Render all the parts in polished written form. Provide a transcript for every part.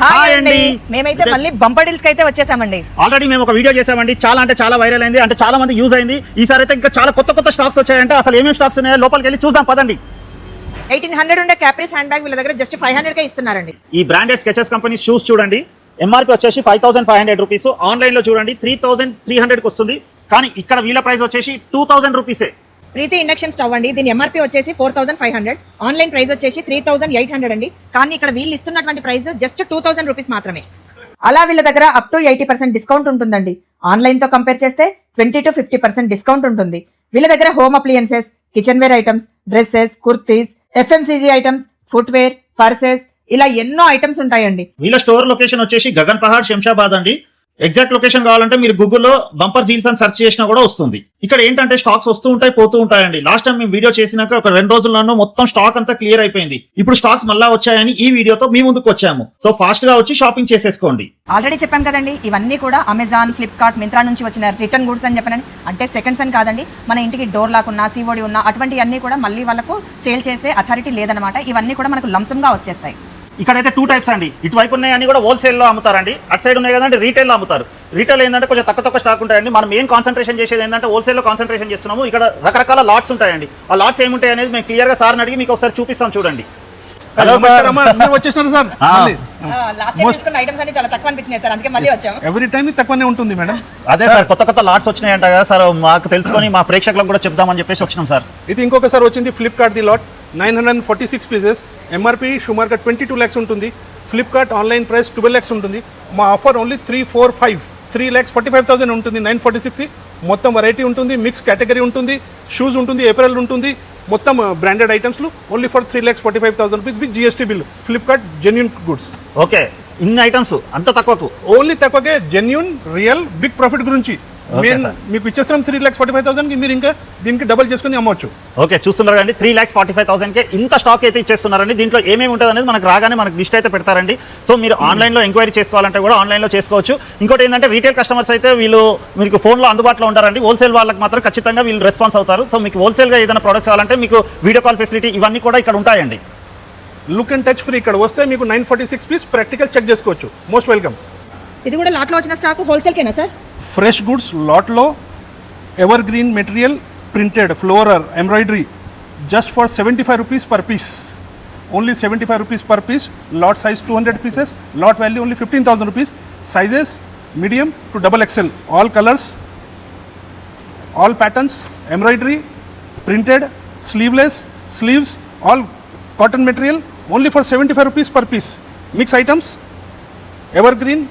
Hi అండి మేమైతే మళ్ళీ బంపర్ డీల్స్ కి అయితే వచ్చేసామండి. ఆల్రెడీ మేము ఒక వీడియో చేసామండి, చాలా అంటే చాలా వైరల్ అయింది, అంటే చాలా మంది యూజ్ అయింది. ఈసారి అయితే ఇంకా చాలా కొత్త స్టాక్స్ వచ్చాయంటే అసలు ఏమేమి స్టాక్స్ ఉన్నాయో లోపలికి వెళ్ళి చూద్దాం పదండి. 1800 ఉండే క్యాప్రీస్ హ్యాండ్ బ్యాగ్ వీళ్ళ దగ్గర జస్ట్ 500 కే ఇస్తున్నారండి. ఈ బ్రాండెడ్ స్కెచెస్ కంపెనీ షూస్ చూడండి, ఎంఆర్పీ వచ్చేసి 5500 రూపీస్, ఆన్లైన్ లో చూడండి 3300 కి వస్తుంది, కానీ ఇక్కడ వీళ్ళ ప్రైస్ వచ్చేసి 2000 రూపీసే. ప్రీతి ఇండక్షన్ స్టవ్ అండి, దీని ఎంఆర్పీ వచ్చేసి 4500, ఆన్లైన్ ప్రైస్ వచ్చేసి 3800 అండి, కానీ ఇక్కడ వీళ్ళు ఇస్తున్నటువంటి ప్రైస్ జస్ట్ 2000 రూపీస్ మాత్రమే. అలా వీళ్ళ దగ్గర అప్ టు 80% డిస్కౌంట్ ఉంటుందండి. ఆన్లైన్ తో కంపేర్ చేస్తే 20 to 50% డిస్కౌంట్ ఉంటుంది. వీళ్ళ దగ్గర home appliances, kitchenware items, dresses, kurtis, FMCG items, footwear, purses, ఇలా ఎన్నో ఐటమ్స్ ఉంటాయండి. వీళ్ళ స్టోర్ లొకేషన్ వచ్చేసి గగన్ పహాడ్ శంషాబాద్ అండి. ఎగ్జాక్ట్ లొకేషన్ కావాలంటే మీరు గూగుల్లో బంపర్ డీల్స్ అని సెర్చ్ చేసినా కూడా వస్తుంది. ఇక్కడ ఏంటంటే స్టాక్స్ వస్తూ ఉంటాయి, పోతూ ఉంటాయండి. లాస్ట్ టైం మేము వీడియో చేసినాక ఒక 2 రోజుల్లోనూ మొత్తం స్టాక్ అంతా క్లియర్ అయిపోయింది. ఇప్పుడు స్టాక్స్ మళ్ళా వచ్చాయని ఈ వీడియోతో మీ ముందుకు వచ్చాము. సో ఫాస్ట్ గా వచ్చి షాపింగ్ చేసేసుకోండి. ఆల్రెడీ చెప్పాం కదండి, ఇవన్నీ కూడా అమెజాన్, ఫ్లిప్కార్ట్, మింత్రా నుంచి వచ్చిన రిటర్న్ గుడ్స్ అని చెప్పాను. అంటే సెకండ్స్ అని కాదండి, మన ఇంటికి డోర్ లాక్ ఉన్నా, COD ఉన్నా అటువంటి అన్ని కూడా మళ్ళీ వాళ్ళకు సేల్ చేసే అథారిటీ లేదనమాట. ఇవన్నీ కూడా మనకు లంసంగా వచ్చేస్తాయి. ఇక్కడైతే 2 టైప్స్ అండి, ఇటువైపు ఉన్నాయని కూడా హోల్సేల్ లో అమ్ముతారండి, అటు సైడ్ ఉన్నాయి కదండి రీటైల్ లో అమ్ముతారు. రీటైల్ ఏంటంటే కొంచెం తక్కువ స్టాక్ ఉంటాయండి. మనం మెయిన్ కాన్సన్ట్రేషన్ చేసేది ఏంటంటే హోల్సేల్ లో కాన్సన్ట్రేషన్ చేస్తున్నాము. ఇక్కడ రకరకాల లాట్స్ ఉంటాయండి. ఆ లాట్స్ ఏముంటాయి అనేది మేము క్లియర్ గా సార్ని అడిగి మీకు ఒకసారి చూపిస్తాం చూడండి. హలో సార్, వచ్చేసారు సార్. లాస్ట్ టైం తీసుకున్న ఐటమ్స్ అన్ని చాలా తక్కువ అనిపించినాయి సార్, అందుకే మళ్ళీ వచ్చాము. ఎవ్రీ టైం తక్కువనే ఉంటుంది మేడం. అదే సార్, కొత్త లాట్స్ వచ్చినాయంట కదా సార్, మాకు తెలుసుకొని మా ప్రేక్షకులకు కూడా చెప్దామని చెప్పేసి వచ్చినాం సార్. ఇది ఇంకొకసారి వచ్చింది Flipkart the lot 946 pieces, MRP సుమారుగా 22 lakhs ఉంటుంది. ఫ్లిప్కార్ట్ ఆన్లైన్ ప్రైస్ 12 lakhs ఉంటుంది. మా ఆఫర్ ఓన్లీ 3,45,000 ఉంటుంది. 946 మొత్తం వెరైటీ ఉంటుంది, మిక్స్ కేటగిరీ ఉంటుంది, షూస్ ఉంటుంది, ఏప్రిల్ ఉంటుంది, మొత్తం బ్రాండెడ్ ఐటమ్స్లు only for 3,45,000 rupees with GST bill. Flipkart genuine goods. Okay, ఇన్ని ఐటమ్స్ అంత తక్కువకు? ఓన్లీ తక్కువకే, జెన్యూన్, రియల్, బిగ్ ప్రాఫిట్ గురించి మీకు ఇచ్చేస్తున్నాం. 3,45,000 కి మీరు ఇంకా దీనికి డబుల్ చేసుకుని అమ్మవచ్చు. ఓకే, చూస్తున్నారు కండి, 3,45,000 కే ఇంత స్టాక్ అయితే ఇచ్చేస్తున్నారండి. దీంట్లో ఏమేమి ఉంటుంది అనేది మనకు రాగానే మనకు లిస్ట్ అయితే పెడతారండి. సో మీరు ఆన్లైన్లో ఎంక్వైరీ చేసుకోవాలంటే కూడా ఆన్లైన్లో చేసుకోవచ్చు. ఇంకోటి ఏంటంటే రీటైల్ కస్టమర్స్ అయితే వీళ్ళు మీకు ఫోన్లో అందుబాటులో ఉంటారండి. హోల్సేల్ వాళ్ళకి మాత్రం ఖచ్చితంగా వీళ్ళు రెస్పాన్స్ అవుతారు. సో మీకు హోల్సేల్గా ఏదైనా ప్రొడక్ట్స్ కావాలంటే మీకు వీడియో కాల్ ఫెసిలిటీ ఇవన్నీ కూడా ఇక్కడ ఉంటాయండి. Look and touch free. ఇక్కడ వస్తే మీకు 946 పీస్ ప్రాక్టికల్ చెక్ చేసుకోవచ్చు. Most welcome. ఇది కూడా లాట్లో వచ్చిన స్టాక్ హోల్సేల్ కేనా సార్? ఫ్రెష్ గుడ్స్ లాట్లో, ever green material, printed, floral, embroidery, just for 75 rupees per piece. Only 75 rupees per piece. Lot size 200 pieces. Lot value only 15,000 rupees. Sizes medium to XXL. All colors, all patterns, embroidery, printed, sleeveless, sleeves, all cotton material. Only for 75 rupees per piece. Mix items, evergreen,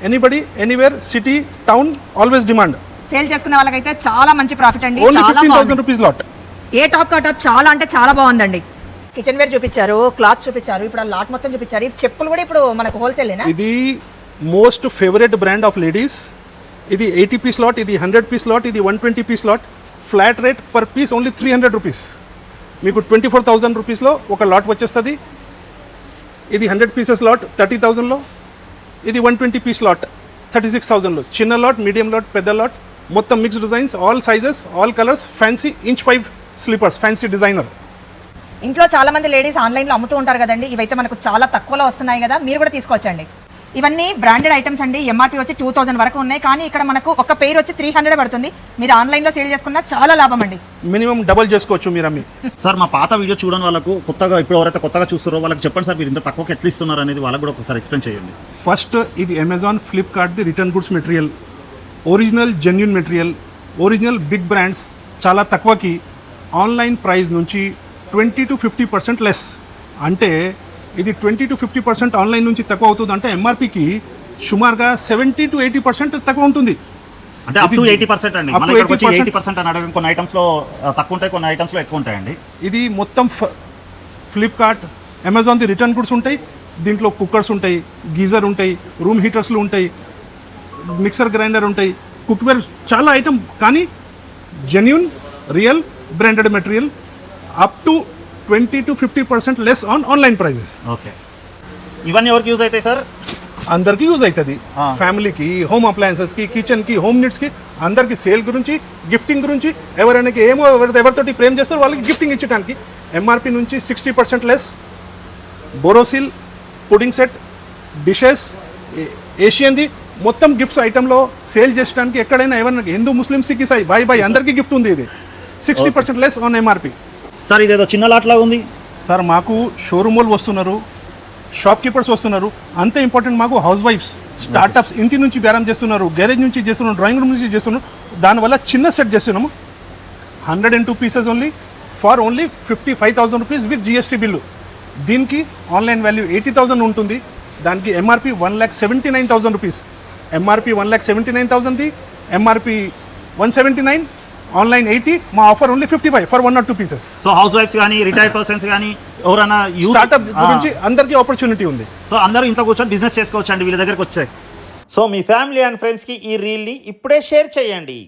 anybody, anywhere, city, town, always demand. Sale చేసుకునే వాళ్ళకైతే చాలా మంచి profit అండి. Only 15,000 rupees lot. ఏ top కా top చాలా అంటే చాలా బాగుందండి. కిచెన్ వేర్ చూపించారు, క్లాత్ చూపించారు, ఇప్పుడు ఆ లాట్ మొత్తం చూపించారు. ఈ చెప్పులు కూడా ఇప్పుడు మనకు హోల్సేలేనా? ఇది most favourite brand of ladies. ఇది 80 పీస్ లాట్, ఇది 100 పీస్ లాట్, ఇది 120 piece lot. Flat rate per piece only 300 rupees. మీకు 24,000 రూపీస్లో ఒక లాట్ వచ్చేస్తుంది. ఇది 100 పీసెస్ లాట్ 30,000లో, ఇది 120 పీస్ లాట్ 36,000లో. చిన్న లాట్, మీడియం లాట్, పెద్ద లాట్, మొత్తం mix designs, all sizes, all colours, fancy inch 5 slippers, fancy designer. ఇంట్లో చాలా మంది లేడీస్ ఆన్లైన్లో అమ్ముతూ ఉంటారు కదండి, ఇవైతే మనకు చాలా తక్కువలో వస్తున్నాయి కదా, మీరు కూడా తీసుకోవచ్చండి. ఇవన్నీ బ్రాండెడ్ ఐటమ్స్ అండి. ఎంఆర్పీ వచ్చి 2000 వరకు ఉన్నాయి, కానీ ఇక్కడ మనకు ఒక పెయిర్ వచ్చి 300 పడుతుంది. మీరు ఆన్లైన్లో సేల్ చేసుకున్నా చాలా లాభం అండి. మినిమం డబల్ చేసుకోవచ్చు మీరు అమ్మి. సార్, మా పాత వీడియో చూడని వాళ్ళకు కొత్తగా ఇప్పుడు ఎవరైతే కొత్తగా చూస్తారో వాళ్ళకి చెప్పండి సార్, మీరు ఇంత తక్కువకి ఎట్లా ఇస్తున్నారు అనేది వాళ్ళకి కూడా ఒకసారి ఎక్స్ప్లెయిన్ చేయండి. ఫస్ట్, ఇది Amazon, Flipkart the return goods material, original genuine material, original big brands, చాలా తక్కువకి. ఆన్లైన్ ప్రైస్ నుంచి 20 to 50% లెస్. అంటే ఇది 20 to 50% ఆన్లైన్ నుంచి తక్కువ అవుతుంది. అంటే ఎంఆర్పీకి సుమారుగా 70 to 80% తక్కువ ఉంటుంది. అంటే అప్ టు 80% అండి. మన ఇక్కడికి వచ్చి 80% అని అడగం. కొన్ని ఐటమ్స్లో తక్కువ ఉంటాయి, కొన్ని ఐటమ్స్లో ఎక్కువ ఉంటాయండి. ఇది మొత్తం Flipkart, Amazon the return goods ఉంటాయి. దీంట్లో కుక్కర్స్ ఉంటాయి, గీజర్ ఉంటాయి, రూమ్ హీటర్స్లు ఉంటాయి, మిక్సర్ గ్రైండర్ ఉంటాయి, కుక్వేర్, చాలా ఐటమ్, కానీ genuine, real, branded material. Up to 20 to 50% less on online prices. Okay, ఇవన్నీ ఎవరికి యూజ్ అవుతాయి సార్? అందరికీ యూజ్ అవుతుంది. ఫ్యామిలీకి, హోమ్ అప్లయన్సెస్కి, కిచెన్కి, హోమ్ నీడ్స్కి, అందరికీ. సేల్ గురించి, గిఫ్టింగ్ గురించి, ఎవరైనా ఏమో ఎవరితోటి ప్రేమ్ చేస్తారో వాళ్ళకి గిఫ్టింగ్ ఇచ్చడానికి. ఎంఆర్పీ నుంచి 60% less. Borosil pudding set, dishes ఏషియన్ది మొత్తం గిఫ్ట్స్ ఐటెంలో సేల్ చేయడానికి ఎక్కడైనా ఎవరైనా హిందూ ముస్లిం సిక్ ఇసాయి బాయ్ అందరికీ గిఫ్ట్ ఉంది ఇది 60% లెస్ ఆన్ ఎంఆర్పి. సార్ ఇదేదో చిన్న లాట్ లాగా ఉంది. సార్ మాకు షోరూమ్ వాళ్ళు వస్తున్నారు, షాప్ కీపర్స్ వస్తున్నారు, అంత ఇంపార్టెంట్ మాకు హౌస్ వైఫ్స్ స్టార్టప్స్ ఇంటి నుంచి బేరం చేస్తున్నారు, గ్యారేజ్ నుంచి చేస్తున్నారు, డ్రాయింగ్ రూమ్ నుంచి చేస్తున్నారు. దానివల్ల చిన్న సెట్ చేస్తున్నాము 102 pieces only for only 55,000 rupees with GST bill. దీనికి ఆన్లైన్ వాల్యూ 80,000 ఉంటుంది, దానికి ఎంఆర్పి 1,79,000 రూపీస్. ఎంఆర్పి 1,79,000ది, ఎంఆర్పి 179, ఆన్లైన్ 80, మా offer only 55 for 1 or 2 pieces. So హౌస్ వైఫ్స్ కానీ రిటైర్డ్ పర్సన్స్ కానీ ఎవరైనా స్టార్ట్అప్ గురించి అందరికీ ఆపర్చునిటీ ఉంది. సో అందరూ ఇంట్లో కూర్చొని బిజినెస్ చేసుకోవచ్చు అండి వీళ్ళ దగ్గరకు వచ్చాయి. సో మీ ఫ్యామిలీ అండ్ ఫ్రెండ్స్కి ఈ రీల్ని ఇప్పుడే షేర్ చేయండి.